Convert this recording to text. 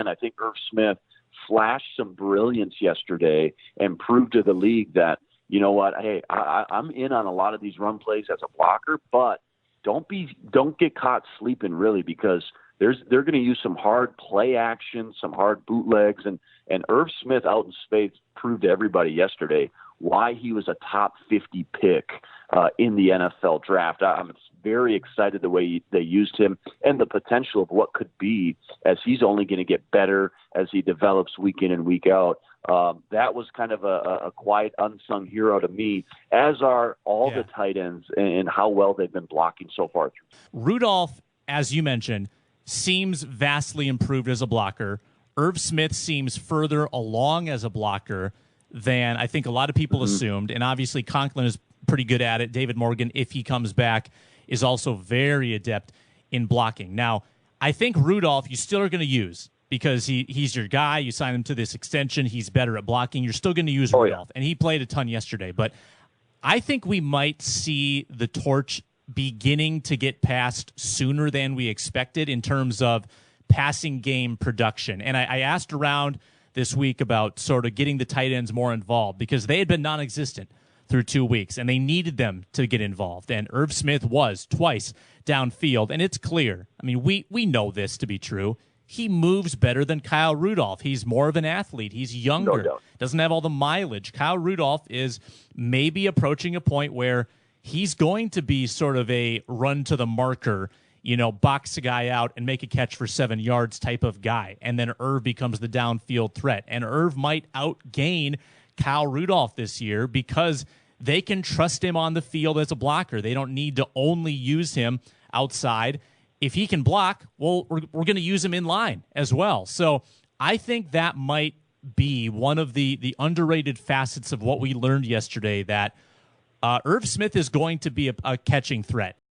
And I think Irv Smith flashed some brilliance yesterday and proved to the league that, you know what, hey, I'm in on a lot of these run plays as a blocker, but don't get caught sleeping really, because they're going to use some hard play action, some hard bootlegs, and Irv Smith out in space proved to everybody yesterday why he was a top 50 pick in the NFL draft. I'm very excited the way they used him and the potential of what could be, as he's only going to get better as he develops week in and week out. That was kind of a quiet, unsung hero to me, as are all the tight ends and how well they've been blocking so far. Rudolph, as you mentioned, seems vastly improved as a blocker. Irv Smith seems further along as a blocker than I think a lot of people assumed. And obviously Conklin is pretty good at it. David Morgan, if he comes back, is also very adept in blocking. Now, I think Rudolph you still are going to use, because he's your guy. You sign him to this extension. He's better at blocking. You're still going to use Rudolph. And he played a ton yesterday. But I think we might see the torch beginning to get passed sooner than we expected in terms of passing game production. And I asked around this week about sort of getting the tight ends more involved, because they had been non-existent through 2 weeks, and they needed them to get involved. And Irv Smith was twice downfield, and it's clear. I mean, we know this to be true. He moves better than Kyle Rudolph. He's more of an athlete. He's younger, doesn't have all the mileage. Kyle Rudolph is maybe approaching a point where he's going to be sort of a run to the marker, box a guy out and make a catch for 7 yards type of guy. And then Irv becomes the downfield threat. And Irv might outgain Kyle Rudolph this year because they can trust him on the field as a blocker. They don't need to only use him outside. If he can block, well, we're going to use him in line as well. So I think that might be one of the underrated facets of what we learned yesterday, that Irv Smith is going to be a catching threat.